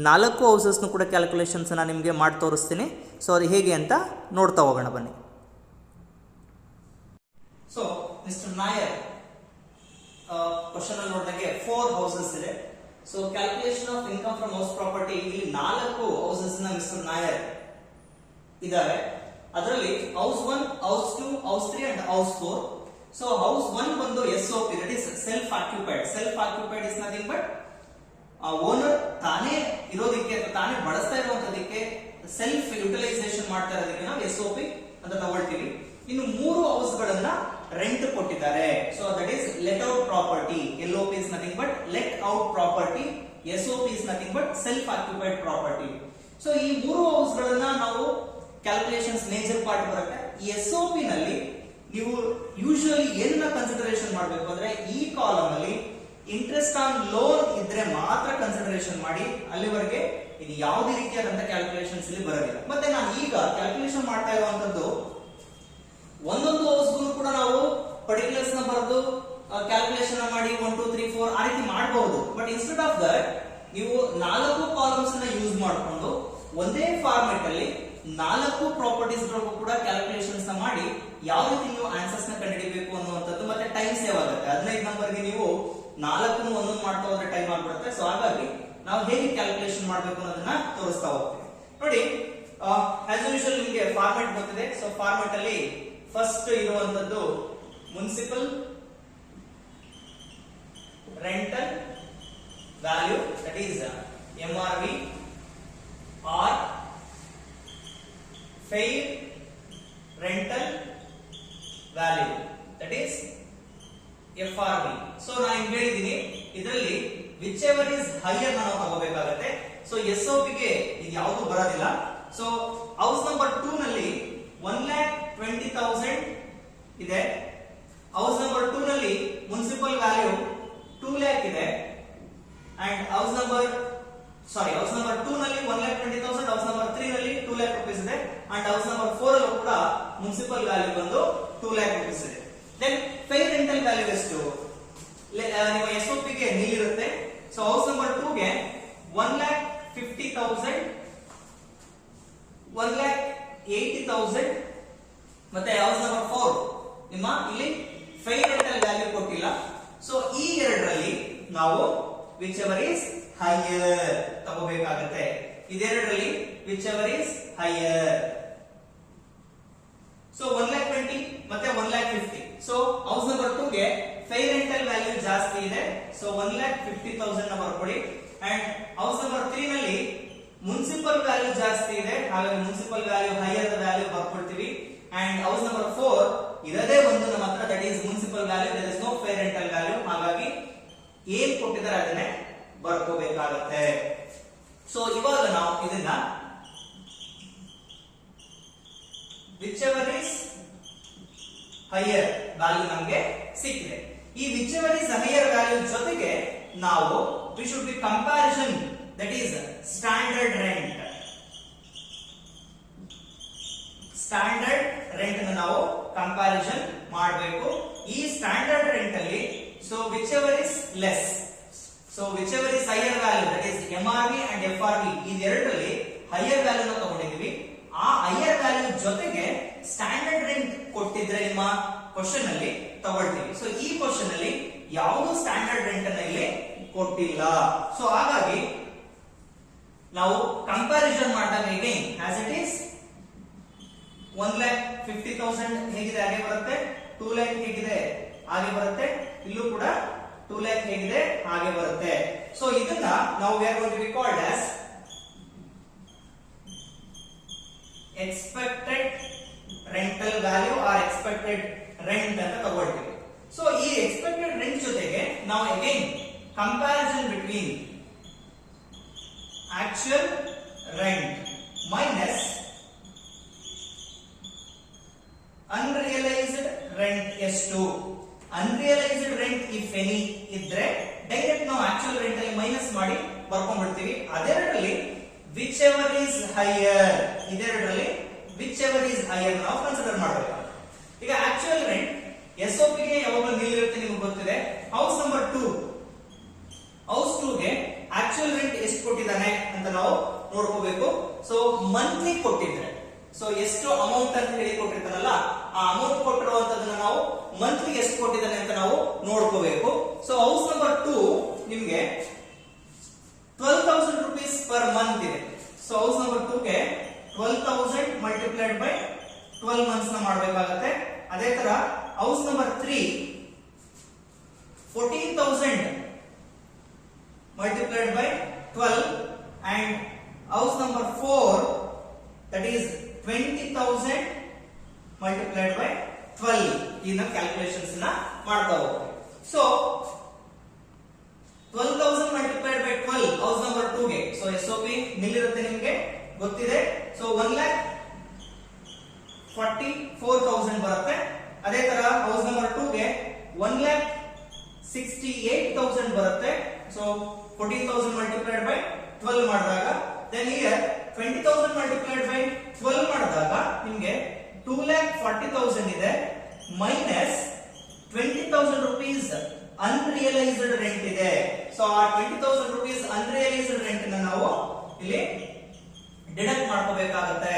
4 ಹೌಸಸ್ನು ಕೂಡ ಕ್ಯಾಲ್ಕುಲೇಷನ್ಸನ್ನು ನಿಮಗೆ ಮಾಡಿ ತೋರಿಸ್ತೀನಿ. ಸೊ ಅದು ಹೇಗೆ ಅಂತ ನೋಡ್ತಾ ಹೋಗೋಣ ಬನ್ನಿ. ಸೊ ಮಿಸ್ಟರ್ ನಾಯರ್ ಕ್ವಶನ್ ಅಲ್ಲಿ ನೋಡಿದಾಗೆ 4 ಹೌಸಸ್ ಇದೆ. So calculation of income from house property, ಇಲ್ಲಿ 4 ಹೌಸಸ್ ನ ಮಿಸ್ಟರ್ ನಾಯರ್ ಇದಾವೆ. ಅದರಲ್ಲಿ house 1, house 2, house 3 and house 4. So house 1 ಬಂದು SOP, that is self occupied. Self occupied is nothing but owner ತಾನೇ ಇರೋದಕ್ಕೆ ಅಥವಾ ತಾನೇ ಬಳಸ್ತಾ ಇರುವಂತದಕ್ಕೆ ಸೆಲ್ಫ್ ಯುಟಿಲೈಸೇಷನ್ ಮಾಡ್ತಾ ಇರೋದಕ್ಕೆ ನಾವು SOP ಅಂತ ತಗೊಳ್ತೀವಿ. ಇನ್ನು 3 ಹೌಸ್ ಗಳನ್ನ ರೆಂಟ್ ಕೊಟ್ಟಿದ್ದಾರೆ. So that is let out property. LOP is nothing but let out property. SOP is nothing but self occupied property. So ಈ 3 ಹೌಸ್ ಗಳನ್ನ ನಾವು ಕ್ಯಾಲ್ಕುಲೇಷನ್ಸ್ ಮೇಜರ್ ಪಾರ್ಟ್ ಬರುತ್ತೆ. ಈ SOP ನಲ್ಲಿ ನೀವು ಯೂಶುವಲಿ ಏನನ್ನ ಕನ್ಸಿಡರೇಷನ್ ಮಾಡಬೇಕು ಅಂದ್ರೆ, ಈ ಕಾಲಮ್ ಅಲ್ಲಿ ಇಂಟ್ರೆಸ್ಟ್ ಆನ್ ಲೋನ್ ಇದ್ರೆ ಮಾತ್ರ ಕನ್ಸಿಡರೇಷನ್ ಮಾಡಿ, ಅಲ್ಲಿವರೆಗೆ ಇದು ಯಾವುದೇ ರೀತಿಯಾದಂತಹ ಕ್ಯಾಲ್ಕುಲೇಷನ್ಸ್ ಇಲ್ಲಿ ಬರೋದಿಲ್ಲ. ಮತ್ತೆ ನಾನು ಈಗ ಕ್ಯಾಲ್ಕುಲೇಷನ್ ಮಾಡ್ತಾ ಇರುವಂತದ್ದು ಒಂದೊಂದು ಹೌಸ್ಗೂ ಕೂಡ ನಾವು ಪರ್ಟಿಕ್ಯುಲರ್ಸ್ ನ ಬರೆದು ಕ್ಯಾಲ್ಕುಲೇಷನ್ ಮಾಡಿ 1, 2, 3, 4 ಆ ರೀತಿ ಮಾಡಬಹುದು. ಬಟ್ ಇನ್ಸ್ಟೆಡ್ ಆಫ್ ದಟ್ ನೀವು 4 ಕಾಲಮ್ಸ್ ನ ಯೂಸ್ ಮಾಡಿಕೊಂಡು ಒಂದೇ ಫಾರ್ಮೆಟ್ ಅಲ್ಲಿ 4 ಪ್ರಾಪರ್ಟೀಸ್ ಗಳಿಗೂ ಕೂಡ ಕ್ಯಾಲ್ಕುಲೇಷನ್ಸ್ ನ ಮಾಡಿ ಯಾವ ರೀತಿ ನೀವು ಆನ್ಸರ್ಸ್ ನ ಕಂಡುಹಿಡಿಯಬೇಕು ಅನ್ನುವಂಥದ್ದು, ಮತ್ತೆ ಟೈಮ್ ಸೇವ್ ಆಗುತ್ತೆ. 15 ನಂಬರ್ಗೆ ನೀವು 4 ಒಂದೊಂದು ಮಾಡ್ತಾ ಹೋದ್ರೆ ಟೈಮ್ ಆಗ್ಬಿಡುತ್ತೆ. ಸೊ ಹಾಗಾಗಿ ನಾವು ಹೇಗೆ ಕ್ಯಾಲ್ಕುಲೇಷನ್ ಮಾಡಬೇಕು ಅನ್ನೋದನ್ನ ತೋರಿಸ್ತಾ ಹೋಗ್ತೀವಿ. ನೋಡಿ, ಆಸ್ ಯೂಶುವಲ್ ನಿಮಗೆ ಫಾರ್ಮೆಟ್ ಗೊತ್ತಿದೆ. ಸೊ ಫಾರ್ಮೆಟ್ ಅಲ್ಲಿ ಫಸ್ಟ್ ಇರುವಂತದ್ದು municipal rental value, that is MRV, or fair rental value, that is FRV. So ನಾನು ನಿಮ್ಗೆ ಹೇಳಿದ್ದೀನಿ, ಇದರಲ್ಲಿ ವಿಚ್ ಎವರ್ ಇಸ್ ಹೈಯರ್ ನಾವು ತಗೋಬೇಕಾಗುತ್ತೆ. ಸೊ SOP ಗೆ ಇದು ಯಾವುದು ಬರೋದಿಲ್ಲ. ಸೊ ಹೌಸ್ ನಂಬರ್ 2 ನಲ್ಲಿ 1,20,000 ಇದೆ. ಹೌಸ್ ನಂಬರ್ 2 ನಲ್ಲಿ ಮುನ್ಸಿಪಲ್ ವ್ಯಾಲ್ಯೂ 2 lakh ಇದೆ. ಅಂಡ್ ಹೌಸ್ ನಂಬರ್ 2 ನಲ್ಲಿ 1,20,000, ಹೌಸ್ ನಂಬರ್ 3 ನಲ್ಲಿ 2 lakh rupees ಇದೆ. ಅಂಡ್ ಹೌಸ್ ನಂಬರ್ 4 ಅಲ್ಲೂ ಕೂಡ ಮುನ್ಸಿಪಲ್ ವ್ಯಾಲ್ಯೂ ಬಂದು 2 lakh rupees ಇದೆ. ದೆನ್ ಫೇರ್ ರೆಂಟಲ್ ವ್ಯಾಲ್ಯೂ ಎಷ್ಟು ನಿಮ್ಮ SOP ಗೆ ನಿಲ್ಲಿರುತ್ತೆ. ಸೊ ಹೌಸ್ ನಂಬರ್ 2 ಗೆ 1,50,000, 1,80,000, ಮತ್ತೆ ಹೌಸ್ ನಂಬರ್ 4 ನಿಮ್ಮ ಇಲ್ಲಿ ಫೇರ್ ರೆಂಟಲ್ ವ್ಯಾಲ್ಯೂ ಕೊಟ್ಟಿಲ್ಲ. ಸೊ ಈ ಎರಡರಲ್ಲಿ ನಾವು ವಿಚ್ ಎವರ್ ಈಸ್ ಹೈಯರ್ ತಗೋಬೇಕಾಗುತ್ತೆ. ಇದೆರಡರಲ್ಲಿ whichever is higher. So 1,20,000 ಮತ್ತೆ 1,50,000. ಸೊ ಹೌಸ್ ನಂಬರ್ 2 ಗೆ ಫೇರ್ ರೆಂಟಲ್ ವ್ಯಾಲ್ಯೂ ಜಾಸ್ತಿ ಇದೆ. ಸೊ 1,50,000 ನ ಬರ್ಕೊಡಿ. ಅಂಡ್ ಹೌಸ್ ನಂಬರ್ 3 ನಲ್ಲಿ ಮುನ್ಸಿಪಲ್ ವ್ಯಾಲ್ಯೂ ಜಾಸ್ತಿ ಇದೆ, ಹಾಗಾಗಿ ಮುನ್ಸಿಪಲ್ ವ್ಯಾಲ್ಯೂ ಹೈಯರ್ ವ್ಯಾಲ್ಯೂ ಬರ್ಕೊಳ್ತೀವಿ. ಅಂಡ್ ಹೌಸ್ ನಂಬರ್ 4 ಇರದೇ ಒಂದು ನಮ್ಮ ಹತ್ರ, that is municipal value, there is no fair rental value. ಹಾಗಾಗಿ ಏನ್ ಕೊಟ್ಟಿದ್ದಾರೆ ಅದನ್ನೇ ಬರ್ಕೋಬೇಕಾಗುತ್ತೆ. ಸೊ ಇವಾಗ ನಾವು ಇದನ್ನ whichever is higher value ನಮಗೆ ಸಿಕ್ಕಿದೆ. ಈ whichever is higher value ಜೊತೆಗೆ ನಾವು we should be comparison, that is standard rent. Standard rent ಅನ್ನು ನಾವು ಕಂಪ್ಯಾರಿಸನ್ ಮಾಡಬೇಕು. ಈ ಸ್ಟ್ಯಾಂಡರ್ಡ್ ರೆಂಟ್ ಅಲ್ಲಿ so whichever is less, so whichever is higher value, that is MRV and FRV, ಇದೆರಡರಲ್ಲಿ higher value ನ ತಗೊಂಡಿದ್ದೀವಿ. ಆ higher value ಜೊತೆಗೆ ಸ್ಟ್ಯಾಂಡರ್ಡ್ ರೆಂಟ್ ಕೊಟ್ಟಿದ್ರೆ ನಿಮ್ಮ ಕ್ವಶನ್ ಅಲ್ಲಿ ತಗೊಳ್ತೀವಿ. ಸೊ ಈ ಕ್ವಶನ್ ಅಲ್ಲಿ ಯಾವುದು ಸ್ಟ್ಯಾಂಡರ್ಡ್ ರೆಂಟ್ ಅನ್ನ ಇಲ್ಲಿ ಕೊಟ್ಟಿಲ್ಲ. ಸೊ ಹಾಗಾಗಿ ನಾವು ಕಂಪ್ಯಾರಿಸನ್ ಮಾಡಿದಾಗ ಅಗೈನ್ ಆಸ್ ಇಟ್ ಈಸ್ 1,50,000 ಹೇಗಿದೆ ಹಾಗೆ ಬರುತ್ತೆ, 2 lakh ಹೇಗಿದೆ ಹಾಗೆ ಬರುತ್ತೆ, ಇಲ್ಲೂ ಕೂಡ 2 lakh ಹೇಗಿದೆ ಹಾಗೆ ಬರುತ್ತೆ. ಸೊ ಇದನ್ನ ನಾವು we are going to be called as expected rental value or expected rent ಅಂತ ತಗೊಳ್ತೀವಿ. ಸೊ ಈ ಎಕ್ಸ್ಪೆಕ್ಟೆಡ್ ರೆಂಟ್ ಜೊತೆಗೆ ನಾವು again comparison between actual rent minus unrealized rent ಎಷ್ಟು. unrealized rent if any ಇದ್ರೆ ಡೈರೆಕ್ಟ್ ನಾವು actual rent ಅಲ್ಲಿ minus ಮಾಡಿ ಬರ್ಕೊಂಡ್ಬಿಡ್ತೀವಿ. ಅದೆರಡರಲ್ಲಿ whichever is higher, ಇದೆರಡರಲ್ಲಿ whichever is higher ನಾವು ಕನ್ಸಿಡರ್ ಮಾಡಬೇಕು. ಈಗ actual rent SOP ಗೆ ಯಾವಾಗಲೂ ನಿಲ್ ಇರುತ್ತೆ, ನಿಮಗೆ ಗೊತ್ತಿದೆ. ಹೌಸ್ ನಂಬರ್ 2, ಹೌಸ್ 2 ಗೆ actual rent ಎಷ್ಟು ಕೊಟ್ಟಿದ್ದಾನೆ ಅಂತ ನಾವು ನೋಡ್ಕೋಬೇಕು. ಸೊ ಮಂತ್ಲಿ ಕೊಟ್ಟಿದ್ರೆ, ಸೊ ಎಷ್ಟು ಅಮೌಂಟ್ ಅಂತ ಹೇಳಿ ಕೊಟ್ಟಿರ್ತಾರಲ್ಲ, ಆ ಅಮೌಂಟ್ ಕೊಟ್ಟಿರುವಂತದನ್ನ ನಾವು ಮಂತ್ಲಿ ಎಷ್ಟು ಕೊಟ್ಟಿದ್ದಾನೆ ಅಂತ ನಾವು ನೋಡ್ಕೋಬೇಕು. ಸೊ ಹೌಸ್ ನಂಬರ್ 2 ನಿಮ್ಗೆ 12,000 rupees per month ಇದೆ. ಸೊ ಹೌಸ್ ನಂಬರ್ 2 ಗೆ 12,000 ಮಲ್ಟಿಪ್ಲೈಡ್ ಬೈ 12 ಮಂತ್ಸ್ ನ ಮಾಡಬೇಕಾಗುತ್ತೆ. ಅದೇ ತರ house number 3 14,000 multiplied by 12 and house number 4 that is 20,000 multiplied by 12. ಇದನ್ನ ಕ್ಯಾಲ್ಕುಲೇಷನ್ಸ್ ನ ಮಾಡ್ತಾ ಹೋಗ್ತೀವಿ. So 12,000 multiplied by 12 house number 2 ಗೆ, ಸೊ SOP ನಿಲ್ಲಿರುತ್ತೆ ನಿಮಗೆ ಗೊತ್ತಿದೆ. ಸೊ 1,44,000 ಬರುತ್ತೆ. ಅದೇ ತರ ಹೌಸ್ ನಂಬರ್ 2 ಗೆ 1,68,000 ಬರುತ್ತೆ. ಸೊ 14,000 multiplied by 12 ಮಾಡಿದಾಗ, then here 20,000 multiplied by 12 ಮಾಡಿದಾಗ ನಿಮಗೆ 2,40,000 ಇದೆ, ಮೈನಸ್ 20,000 rupees unrealized rent ಇದೆ. ಸೊ ಆ 20,000 rupees unrealized rent ನ ನಾವು ಇಲ್ಲಿ ಡಿಡಕ್ಟ್ ಮಾಡ್ಕೋಬೇಕಾಗುತ್ತೆ.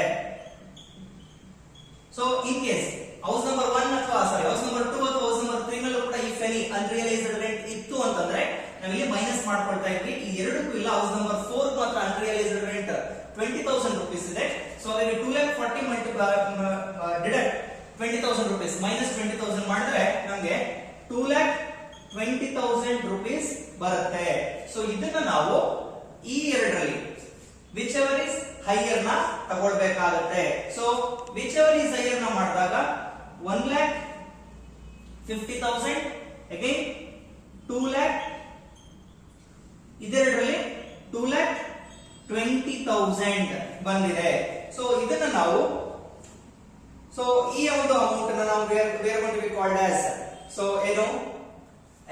So in case house number 1 ಅಥವಾ ಹೌಸ್ ನಂಬರ್ 2 ಅಥವಾ ಹೌಸ್ ನಂಬರ್ 3 ನಲ್ಲೂ ಕೂಡ ಇಫ್ ಎನಿ ಅನ್ರಿಯಲೈಸ್ಡ್ ರೆಂಟ್ ಇತ್ತು ಅಂತಂದ್ರೆ ನಾವಿಲ್ಲಿ ಮೈನಸ್ ಮಾಡ್ಕೊಳ್ತಾ ಇದ್ವಿ. ಈ ಎರಡಕ್ಕೂ ಇಲ್ಲ. ಹೌಸ್ ನಂಬರ್ 4 ಮಾತ್ರ ಅನ್ರಿಯಲೈಸ್ಡ್ ರೆಂಟ್ 20,000 rupees ಇದೆ. ಸೊ ಹಾಗಾಗಿ 2,40,000 ಡಿಡಕ್ಟ್ 20,000 rupees ಮೈನಸ್ 20,000 ಮಾಡಿದ್ರೆ ನಮಗೆ 2,20,000 rupees ಬರುತ್ತೆ. ಸೊ ಇದನ್ನ ನಾವು ಈ ಎರಡರಲ್ಲಿ whichever is higher ನ ತಗೊಳ್ಬೇಕಾಗುತ್ತೆ. ಸೊ whichever is higher ನ ಮಾಡಿದಾಗ 1,50,000 again 2,00,000 ಇದೆರಡರಲ್ಲಿ 2,20,000 ಬಂದಿದೆ. ಸೊ ಇದನ್ನ ನಾವು, ಸೊ ಈ ಒಂದು ಅಮೌಂಟ್ ಅನ್ನು ನಾವು we're going to be called as, so ಏನು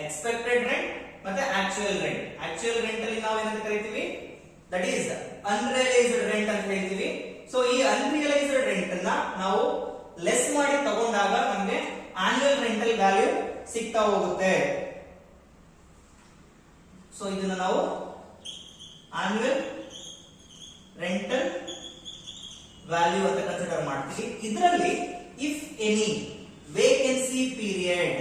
ಎಕ್ಸ್ಪೆಕ್ಟೆಡ್ ರೆಂಟ್ ಮತ್ತೆ ಆಕ್ಚುಯಲ್ ರೆಂಟ್. ಆಕ್ಚುಯಲ್ ರೆಂಟ್ ಅಲ್ಲಿ ನಾವು ಏನಂತ ಕರಿತೀವಿ, ದಟ್ ಈಸ್ ಅನ್ರಿಯಲೈಸ್ಡ್ ರೆಂಟ್ ಅಂತ ಹೇಳ್ತೀವಿ. ಸೊ ಈ ಅನ್ರಿಯಲೈಸ್ಡ್ ರೆಂಟ್ ಅನ್ನ ನಾವು ಲೆಸ್ ಮಾಡಿ ತಗೊಂಡಾಗ ನಮಗೆ ಆನ್ಯುವಲ್ ರೆಂಟಲ್ ವ್ಯಾಲ್ಯೂ ಸಿಗ್ತಾ ಹೋಗುತ್ತೆ. ಸೊ ಇದನ್ನ ನಾವು ಆನ್ಯುವಲ್ ರೆಂಟಲ್ ವ್ಯಾಲ್ಯೂ ಅಂತ ಕನ್ಸಿಡರ್ ಮಾಡ್ತೀವಿ. ಇದರಲ್ಲಿ ಇಫ್ ಎನಿ ವೇಕೆನ್ಸಿ ಪೀರಿಯಡ್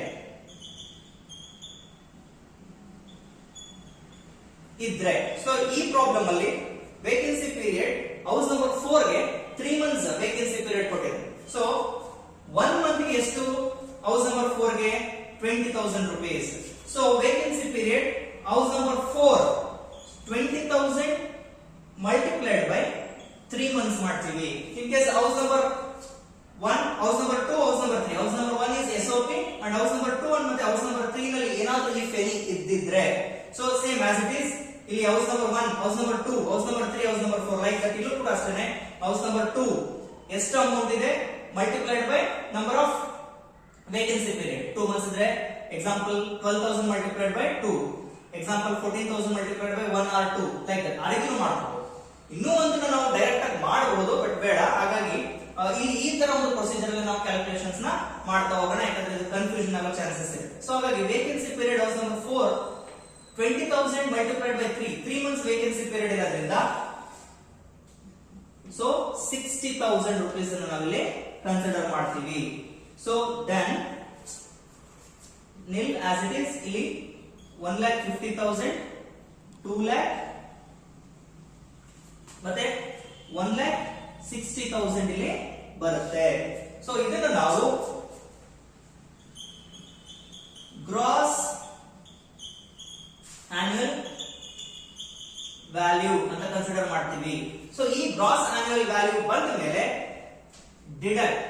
ಇದ್ರೆ, ಸೊ ಈ ಪ್ರಾಬ್ಲಮ್ ಅಲ್ಲಿ ವೇಕೆನ್ಸಿ ಪೀರಿಯಡ್ ಹೌಸ್ ನಂಬರ್ 4 ಗೆ 3 ಮಂತ್ಸ್ ವೇಕೆನ್ಸಿ ಪೀರಿಯಡ್ ಕೊಟ್ಟಿದೆ. ಸೊ 1 ಮಂತ್ ಗೆ ಎಷ್ಟು, ಹೌಸ್ ನಂಬರ್ 4 ಗೆ 20,000 rupees. So vacancy period house number 4 20,000 multiplied by 3 months ಮಾಡ್ತೀವಿ. In case house number 1, house number 2, house number 3, house number 1 is SOP and house number 2 ಮತ್ತೆ house number 3 ನಲ್ಲಿ ಏನಾದರೂ if any ಇದ್ದಿದ್ರೆ, so same as it is ಇಲ್ಲಿ house number 1, house number 2, house number 3, house number 4 like that. ಇಲ್ಲೂ ಕೂಡ ಅಷ್ಟೇನೆ house number 2 ಎಷ್ಟು amount ಇದೆ multiplied by number of vacancy period. 2 months ಇದ್ರೆ example 12,000 multiplied by 2, example 14,000 multiplied by 1 or 2 like that. ಅದಕ್ಕೂ ಮಾಡಬಹುದು. ಇನ್ನೂ ಒಂದನ್ನು ನಾವು ಡೈರೆಕ್ಟ್ ಆಗಿ ಮಾಡಬಹುದು, ಬಟ್ ಬೇಡ. ಹಾಗಾಗಿ ಈ ತರ ಒಂದು ಪ್ರೊಸೀಜರ್ ಅಲ್ಲಿ ನಾವು ಕ್ಯಾಲ್ಕುಲೇಷನ್ಸ್ ನ ಮಾಡ್ತಾ ಹೋಗೋಣ, ಯಾಕಂದ್ರೆ ಇದು ಕನ್ಫ್ಯೂಷನ್ ಆಗೋ ಚಾನ್ಸಸ್ ಇದೆ. ಸೊ ಹಾಗಾಗಿ vacancy period house number 4 20,000 multiplied by 3 months vacancy period ಇರೋದ್ರಿಂದ ಸೊ 60,000 rupees ಅನ್ನು ನಾವಿಲ್ಲಿ ಕನ್ಸಿಡರ್ ಮಾಡ್ತೀವಿ. So then nil as it is ಇಲ್ಲಿ 1,50,000 2,00,000 ಮತ್ತೆ 1,60,000 ಇಲ್ಲಿ ಬರುತ್ತೆ. ಸೊ ಇದನ್ನು ನಾವು ಗ್ರಾಸ್ ಆನ್ಯುವಲ್ ವ್ಯಾಲ್ಯೂ ಅಂತ ಕನ್ಸಿಡರ್ ಮಾಡ್ತೀವಿ. ಸೊ ಈ ಗ್ರಾಸ್ ಆನ್ಯುವಲ್ ವ್ಯಾಲ್ಯೂ ಬಂದ ಮೇಲೆ deduct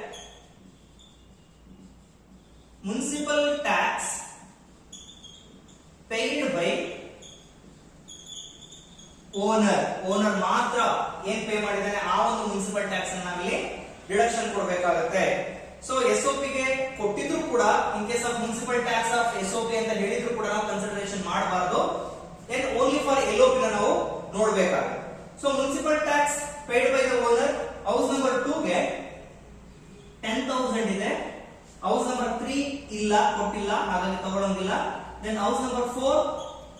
municipal tax paid by owner ಮಾತ್ರ ಏನ್ ಪೇ ಮಾಡಿದಾನೆ ಆ ಒಂದು ಮುನ್ಸಿಪಲ್ ಟ್ಯಾಕ್ಸ್ ಅನ್ನ ನಾವಿಲ್ಲಿ ಡಿಡಕ್ಷನ್ ಕೊಡಬೇಕಾಗುತ್ತೆ. ಸೊ ಎಸ್ಒಪಿ ಗೆ ಕೊಟ್ಟಿದ್ರು ಕೂಡ in case of municipal tax of SOP ಅಂತ ಹೇಳಿದ್ರು ಕೂಡ ನಾವು ಕನ್ಸಿಡರೇಷನ್ ಮಾಡಬಾರ್ದು. ದೆನ್ ಓನ್ಲಿ ಫಾರ್ ಎಲ್ಒಪಿ ನ ನಾವು ನೋಡಬೇಕಾಗುತ್ತೆ. So municipal tax paid by the owner house number 2 ಗೆ 10,000 ಇದೆ. ಹೌಸ್ ನಂಬರ್ 3 ಇಲ್ಲ, ಕೊಟ್ಟಿಲ್ಲ, ಹಾಗಾಗಿ ತಗೊಳ್ಳೋಂಗಿಲ್ಲ. ದೆನ್ ಹೌಸ್ ನಂಬರ್ 4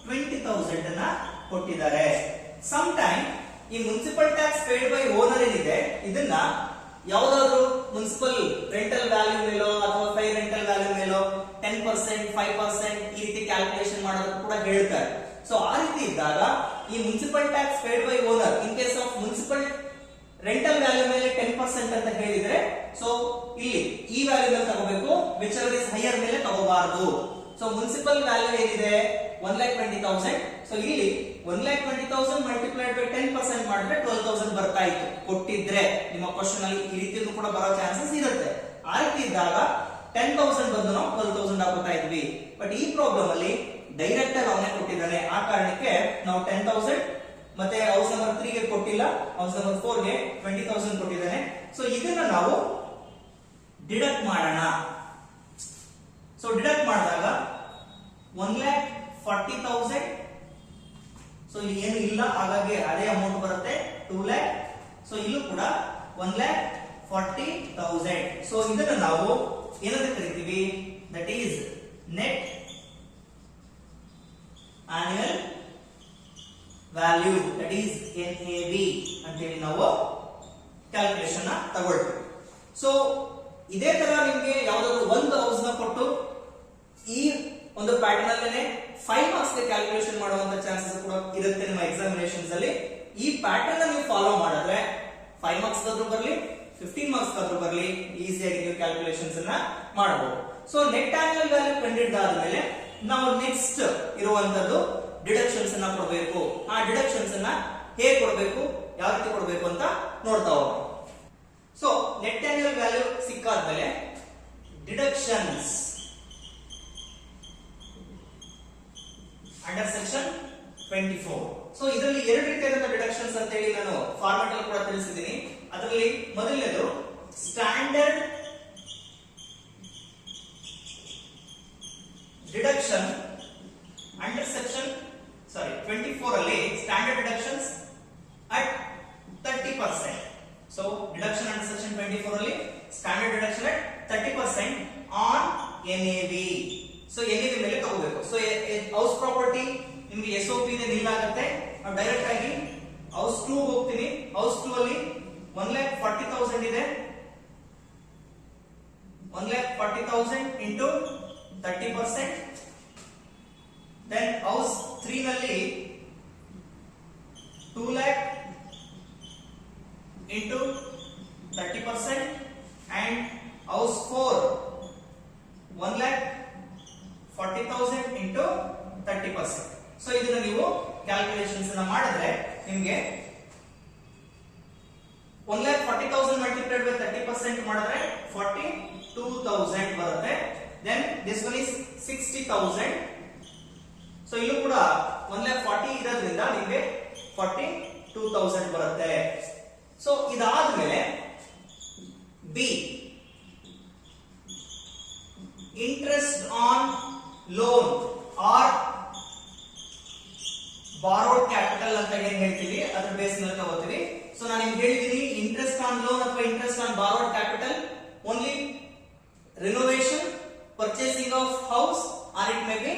20,000 ಅನ್ನ ಕೊಟ್ಟಿದ್ದಾರೆ. ಸಮ್ ಟೈಮ್ ಈ municipal tax paid by owner ಏನಿದೆ ಇದನ್ನ ಯಾವ್ದಾದ್ರು ಮುನ್ಸಿಪಲ್ ರೆಂಟಲ್ ವ್ಯಾಲ್ಯೂ ಮೇಲೋ ಅಥವಾ ಫೈ ರೆಂಟಲ್ ವ್ಯಾಲ್ಯೂ ಮೇಲೋ 10%, 5% ಈ ರೀತಿ ಕ್ಯಾಲ್ಕುಲೇಷನ್ ಮಾಡೋದಕ್ಕೆ ಕೂಡ ಹೇಳ್ತಾರೆ. ಸೊ ಆ ರೀತಿ ಇದ್ದಾಗ ಈ municipal tax paid by owner in case of municipal rental value ಮೇಲೆ 10% ಅಂತ ಹೇಳಿದ್ರೆ ಸೊ ಇಲ್ಲಿ ಈ ವ್ಯಾಲ್ಯೂ ಮೇಲೆ ತಗೋಬೇಕು, ವಿಚ್ ಎವರ್ ಇಸ್ ಹೈಯರ್ ಮೇಲೆ ತಗೋಬಾರದು. ಸೊ ಮುನ್ಸಿಪಲ್ ವ್ಯಾಲ್ಯೂ ಏನಿದೆ 1,20,000. ಸೊ ಇಲ್ಲಿ 1,20,000 ಮಲ್ಟಿಪ್ಲೈಡ್ ಬೈ 10% ಮಾಡಿದ್ರೆ 12,000 ಬರ್ತಾ ಇತ್ತು ಕೊಟ್ಟಿದ್ರೆ. ನಿಮ್ಮ ಕ್ವಶನ್ ಅಲ್ಲಿ ಈ ರೀತಿಯಲ್ಲೂ ಕೂಡ ಬರೋ ಚಾನ್ಸಸ್ ಇರುತ್ತೆ. ಆ ರೀತಿ ಇದ್ದಾಗ 10,000 ಬಂದು ನಾವು 12,000 ಹಾಕೋತಾ ಇದ್ವಿ. ಬಟ್ ಈ ಪ್ರಾಬ್ಲಮ್ ಅಲ್ಲಿ ಡೈರೆಕ್ಟ್ ಆಗಿ ಅವನೇ ಕೊಟ್ಟಿದ್ದಾನೆ, ಆ ಕಾರಣಕ್ಕೆ ನಾವು 10,000 ಮತ್ತೆ ಹೌಸ್ ನಂಬರ್ 3 ಗೆ ಕೊಟ್ಟಿಲ್ಲ, ಹೌಸ್ ನಂಬರ್ 4 ಗೆ 20,000 ಕೊಟ್ಟಿದ್ದಾನೆ. ಸೊ ಇದನ್ನ ನಾವು ಡಿಡಕ್ಟ್ ಮಾಡೋಣ. ಸೊ ಡಿಡಕ್ಟ್ ಮಾಡಿದಾಗ 1,40,000. ಸೊ ಇಲ್ಲಿ ಏನು ಇಲ್ಲ, ಹಾಗಾಗಿ ಅದೇ ಅಮೌಂಟ್ ಬರುತ್ತೆ 2 lakh. ಸೊ ಇಲ್ಲೂ ಕೂಡ 1,40,000. ಸೊ ಇದನ್ನ ನಾವು ಏನಂತ ಕರಿತೀವಿ, that is net annual value, that is NAV ಅಂತ ಹೇಳಿ ನಾವು ಕ್ಯಾಲ್ಕುಲೇಷನ್ ತಗೊಳ್ತೀವಿ. ಸೊ ಇದೇ ತರ ನಿಮ್ಗೆ ಯಾವ್ದಾದ್ರು ಒಂದು ಹೌಸ್ ನ ಕೊಟ್ಟು ಈ ಒಂದು ಪ್ಯಾಟರ್ನ್ ಅಲ್ಲೇ 5 ಮಾರ್ಕ್ಸ್ ಗೆ ಕ್ಯಾಲ್ಕುಲೇಷನ್ ಮಾಡುವಂತ ಚಾನ್ಸಸ್ ಕೂಡ ಇರುತ್ತೆ ನಿಮ್ಮ ಎಕ್ಸಾಮಿನೇಷನ್ಸ್ ಅಲ್ಲಿ. ಈ ಪ್ಯಾಟರ್ನ್ ನೀವು ಫಾಲೋ ಮಾಡಿದ್ರೆ 5 ಮಾರ್ಕ್ಸ್ ಆದ್ರೂ ಬರಲಿ 15 ಮಾರ್ಕ್ಸ್ ಆದ್ರೂ ಬರಲಿ ಈಸಿಯಾಗಿ ನೀವು ಕ್ಯಾಲ್ಕುಲೇಷನ್ಸ್ ಅನ್ನ ಮಾಡಬಹುದು. ಸೊ ನೆಟ್ ಆನ್ಯುವಲ್ ವ್ಯಾಲ್ಯೂ ಕಂಡಿಡ್ದಾದ್ಮೇಲೆ ನಾವು ನೆಕ್ಸ್ಟ್ ಇರುವಂತದ್ದು ಡಿಡಕ್ಷನ್ಸ್ ಅನ್ನ ಕೊಡಬೇಕು. ಆ ಡಿಡಕ್ಷನ್ಸ್ ಅನ್ನ ಹೇಗೆ ಕೊಡಬೇಕು, ಯಾವ ರೀತಿ ಕೊಡಬೇಕು ಅಂತ ನೋಡ್ತಾ ಹೋಗೋಣ. ಸೊ ನೆಟ್ ಆನ್ಯುವಲ್ ವ್ಯಾಲ್ಯೂ ಸಿಕ್ಕಾದ್ಮೇಲೆ ಡಿಡಕ್ಷನ್ಸ್ ಅಂಡರ್ ಸೆಕ್ಷನ್ 24. ಸೊ ಇದರಲ್ಲಿ ಎರಡು ರೀತಿಯಾದ ಡಿಡಕ್ಷನ್ಸ್ ಅಂತ ಹೇಳಿ ನಾನು ಫಾರ್ಮೆಟ್ ಅಲ್ಲಿ ಕೂಡ ತಿಳಿಸಿದ್ದೀನಿ. ಅದರಲ್ಲಿ ಮೊದಲನೇದು ಸ್ಟ್ಯಾಂಡರ್ಡ್ ಡಿಡಕ್ಷನ್ ಅಂಡರ್ ಸೆಕ್ಷನ್ 24 ಅಲ್ಲಿ standard deductions at 30%. So deduction under section 24 ಅಲ್ಲಿ standard deduction at 30% on NAV. So NAV ಮೇಲೆ ತಗೋಬೇಕು. ಸೊ ಹೌಸ್ ಪ್ರಾಪರ್ಟಿ ನಿಮಗೆ SOP ನೇ ನಿಲ್ ಆಗುತ್ತೆ. ನಾವು ಡೈರೆಕ್ಟ್ ಆಗಿ ಹೌಸ್ 2 ಹೋಗ್ತೀನಿ. ಹೌಸ್ 2 ಅಲ್ಲಿ 1,40,000 ಇದೆ. 1,40,000 into 30%. Then house 3 ನಲ್ಲಿ 2 lakh into 30% and house 4 1,40,000 into 30%. So ಇದನ್ನ ನೀವು ಕ್ಯಾಲ್ಕುಲೇಷನ್ಸ್ ಅನ್ನ ಮಾಡಿದ್ರೆ ನಿಮಗೆ 1,40,000 ಮಲ್ಟಿಪ್ಲೈಡ್ ಬೈ 30% ಮಾಡಿದ್ರೆ 42,000 ಬರುತ್ತೆ. Then this one is 60,000. So ಇಲ್ಲೂ ಕೂಡ 1,40,000 ಇರೋದ್ರಿಂದ ನಿಮಗೆ 42,000 ಬರುತ್ತೆ. ಸೊ ಇದಾದ್ಮೇಲೆ B interest on loan or borrowed capital ಅಂತ ಏನ್ ಹೇಳ್ತೀವಿ ಅದ್ರ ಬೇಸ್ ಮೇಲೆ ತಗೋತೀವಿ. ಸೊ ನಾನು ನಿಮ್ಗೆ ಹೇಳಿದೀನಿ ಇಂಟ್ರೆಸ್ಟ್ ಆನ್ ಲೋನ್ ಅಥವಾ interest on borrowed capital only renovation, purchasing of house or it may be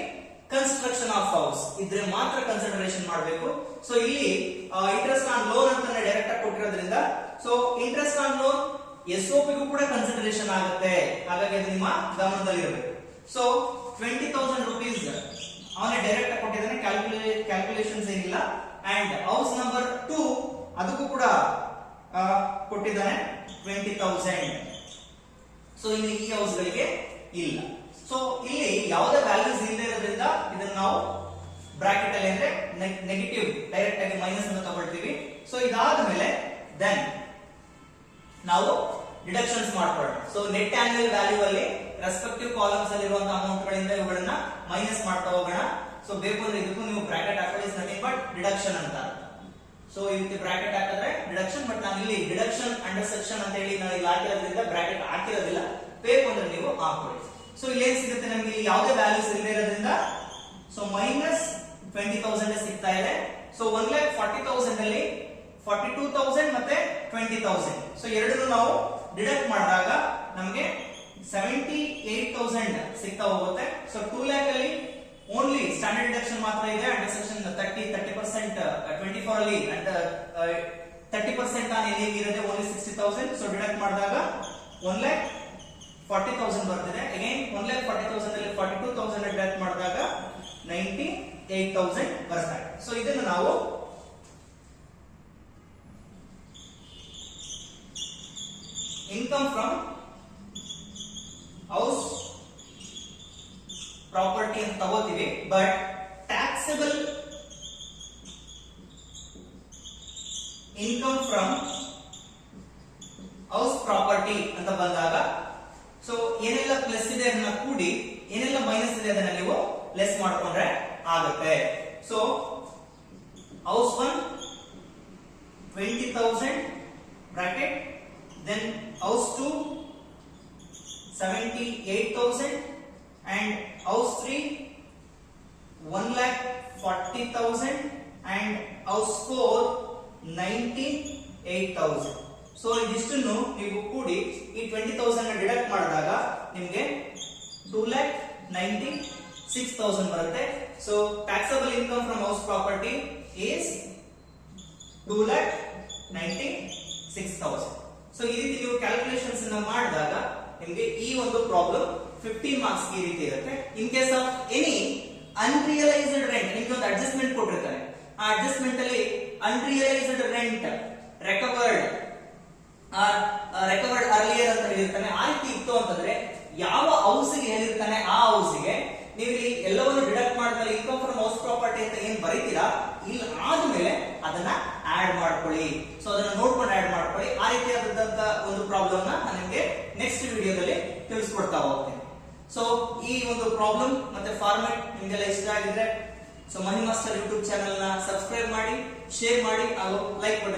construction of house ಇದ್ರೆ ಮಾತ್ರ ಕನ್ಸಿಡರೇಷನ್ ಮಾಡಬೇಕು. ಸೊ ಇಲ್ಲಿ ಇಂಟ್ರೆಸ್ಟ್ ಆನ್ ಲೋನ್ ಅಂತ ಡೈರೆಕ್ಟ್ ಆಗಿ ಕೊಟ್ಟಿರೋದ್ರಿಂದ so interest on loan SOP ಗೂ ಕೂಡ ಕನ್ಸಿಡರೇಷನ್ ಆಗುತ್ತೆ. ಹಾಗಾಗಿ ಅದು ನಿಮ್ಮ ಗಮನದಲ್ಲಿರಬೇಕು. ಸೊ 20,000 rupees ಅವನೇ ಡೈರೆಕ್ಟ್ ಆಗಿ ಕೊಟ್ಟಿದ್ದಾನೆ, ಕ್ಯಾಲ್ಕುಲೇಷನ್ಸ್ ಏನಿಲ್ಲ. ಅಂಡ್ ಹೌಸ್ ನಂಬರ್ 2 ಅದಕ್ಕೂ ಕೂಡ ಕೊಟ್ಟಿದ್ದಾನೆ 20,000. ಸೊ ಇಲ್ಲಿ ಈ ಹೌಸ್ ಗಳಿಗೆ ಇಲ್ಲ. ಸೊ ಇಲ್ಲಿ ಯಾವುದೇ ವ್ಯಾಲ್ಯೂಸ್ ಇಲ್ಲದೆ ಇರೋದ್ರಿಂದ ಇದನ್ನ ನಾವು ಬ್ರಾಕೆಟ್ ಅಲ್ಲಿ ಅಂದ್ರೆ ನೆಗೆಟಿವ್ ಡೈರೆಕ್ಟ್ ಆಗಿ ಮೈನಸ್ ಅನ್ನು ತಗೊಳ್ತೀವಿ. ಸೊ ಇದಾದ್ಮೇಲೆ ದೆನ್ ನಾವು ಡಿಡಕ್ಷನ್ಸ್ ಮಾಡ್ಕೊಳ್ಳೋಣ. ಸೊ ನೆಟ್ ಆನ್ಯುವಲ್ ವ್ಯಾಲ್ಯೂ ಅಲ್ಲಿ ರೆಸ್ಪೆಕ್ಟಿವ್ ಕಾಲಮ್ಸ್ ಅಲ್ಲಿ ಇರುವಂತಹ ಅಮೌಂಟ್ ಗಳಿಂದ ಇವುಗಳನ್ನ ಮೈನಸ್ ಮಾಡ್ತಾ ಹೋಗೋಣ. ಸೊ ಬೇಕು ಅಂದ್ರೆ ಇದಕ್ಕೂ ನೀವು ಬ್ರಾಕೆಟ್ ಹಾಕೊಳ್ಳಿ, ನಥಿಂಗ್ ಬಟ್ ಡಿಡಕ್ಷನ್ ಅಂತ. ಸೊ ಈ ರೀತಿ ಬ್ರಾಕೆಟ್ ಹಾಕಿದ್ರೆ ಡಿಡಕ್ಷನ್. ಬಟ್ ನಾನು ಇಲ್ಲಿ ಡಿಡಕ್ಷನ್ ಅಂಡರ್ ಸೆಕ್ಷನ್ ಅಂತ ಹೇಳಿ ನಾನು ಇಲ್ಲಿ ಹಾಕಿರೋದ್ರಿಂದ ಬ್ರಾಕೆಟ್ ಹಾಕಿರೋದಿಲ್ಲ, ಬೇಕು ಅಂದ್ರೆ ನೀವು ಹಾಕೊಳ್ಳಿ. ಸೊ ಇಲ್ಲಿ ಏನ್ ಸಿಗುತ್ತೆ ನಮ್ಗೆ, ಇಲ್ಲಿ ಯಾವುದೇ ವ್ಯಾಲ್ಯೂಸ್ ಇಲ್ಲದೆ ಇರೋದ್ರಿಂದ ಸೊ ಮೈನಸ್ 20,000 ಸಿಗ್ತಾ ಇದೆ. ಸೊ 1,40,000 ಅಲ್ಲಿ 42,000 ಮತ್ತೆ 20,000, ಸೊ ಎರಡನ್ನು ನಾವು ಡಿಡಕ್ಟ್ ಮಾಡಿದಾಗ ನಮಗೆ 78,000 ಸಿಗ್ತಾ ಹೋಗುತ್ತೆ. ಸೊ 2 lakh ಅಲ್ಲಿ ಓನ್ಲಿ ಸ್ಟ್ಯಾಂಡರ್ಡ್ ಡಿಡಕ್ಷನ್ ಮಾತ್ರ ಇದೆ, ಅಂಡರ್ ಸೆಕ್ಷನ್ 30% 24 ಅಲ್ಲಿ 30% ಆನ್ ಎನಿ ಇರೋದೇ ಓನ್ಲಿ 60,000. ಸೊ ಡಿಡಕ್ಟ್ ಮಾಡಿದಾಗ 1,40,000 ಬರ್ತಿದೆ. ಅಗೈನ್ 1,40,000 ಅಲ್ಲಿ 42,000 ಡಿಡಕ್ಟ್ ಮಾಡಿದಾಗ 98,000 ಬರ್ತಾರೆ. ಸೊ ಇದನ್ನು ನಾವು ಇನ್ಕಮ್ ಫ್ರಮ್ ಹೌಸ್ ಪ್ರಾಪರ್ಟಿ ಅಂತ ತಗೋತೀವಿ. But taxable income from house property ಅಂತ ಬಂದಾಗ ಸೊ ಏನೆಲ್ಲ ಪ್ಲಸ್ ಇದೆ ಅದನ್ನ ಕೂಡಿ, ಏನೆಲ್ಲ ಮೈನಸ್ ಇದೆ ಅದನ್ನ ನೀವು ಲೆಸ್ ಮಾಡ್ಕೊಂಡ್ರೆ ಆಗುತ್ತೆ. So house 1 20,000 bracket, then house 2 78,000 and house 3 1,40,000 and house 4 98,000. So ಇದಿಷ್ಟನ್ನು ನೀವು ಕೂಡಿ ಈ 20,000 ಡಿಡಕ್ಟ್ ಮಾಡಿದಾಗ ನಿಮಗೆ 2,96,000 ಬರುತ್ತೆ. So taxable income from house property is 2,96,000. So ಈ ರೀತಿ ನೀವು ಕ್ಯಾಲ್ಕುಲೇಷನ್ಸ್ ಅನ್ನ ಮಾಡಿದಾಗ ನಿಮಗೆ ಈ ಒಂದು ಪ್ರಾಬ್ಲಮ್ 15 ಮಾರ್ಕ್ಸ್ ಈ ರೀತಿ ಇರುತ್ತೆ. In case of any unrealised rent, ನಿಮ್ಗೆ ಒಂದು ಅಡ್ಜಸ್ಟ್ಮೆಂಟ್ ಕೊಟ್ಟಿರ್ತಾರೆ, ಆ ಅಡ್ಜಸ್ಟ್ಮೆಂಟ್ ಅಲ್ಲಿ ಅನ್ರಿಯಲೈಸ್ಡ್ ರೆಂಟ್ ರೆಕವರ್ಡ್ ಅರ್ಲಿಯರ್ ಅಂತ ಹೇಳಿರ್ತಾನೆ. ಆ ರೀತಿ ಇತ್ತು ಅಂತಂದ್ರೆ ಯಾವ ಹೌಸ್ಗೆ ಹೇಳಿರ್ತಾನೆ ಆ ಹೌಸ್ಗೆ ನೀವು ಇಲ್ಲಿ ಎಲ್ಲವನ್ನು ಡಿಡಕ್ಟ್ ಮಾಡಿದ್ಮೇಲೆ ಇನ್ಕಮ್ ಫ್ರಮ್ ಹೌಸ್ ಪ್ರಾಪರ್ಟಿ ಅಂತ ಏನ್ ಬರೀತೀರಾ, ಇಲ್ಲಿ ಆದ್ಮೇಲೆ ಅದನ್ನ ಆಡ್ ಮಾಡ್ಕೊಳ್ಳಿ. ಸೊ ಅದನ್ನ ನೋಡ್ಕೊಂಡು ಆಡ್ ಮಾಡ್ಕೊಳ್ಳಿ. ಆ ರೀತಿಯಾದಂತ ಒಂದು ಪ್ರಾಬ್ಲಮ್ ನ ನಾನು ನಿಮಗೆ ನೆಕ್ಸ್ಟ್ ವಿಡಿಯೋದಲ್ಲಿ ತಿಳಿಸ್ಕೊಡ್ತಾ ಹೋಗ್ತೀನಿ. ಸೊ ಈ ಒಂದು ಪ್ರಾಬ್ಲಮ್ ಮತ್ತೆ ಫಾರ್ಮೆಟ್ ನಿಮ್ಗೆಲ್ಲ ಇಷ್ಟ ಆಗಿದ್ರೆ ಸೊ ಮನಿ ಮಾಸ್ಟರ್ ಯೂಟ್ಯೂಬ್ ಚಾನೆಲ್ ನ ಸಬ್ಸ್ಕ್ರೈಬ್ ಮಾಡಿ, ಶೇರ್ ಮಾಡಿ ಹಾಗೂ ಲೈಕ್ ಬಟನ್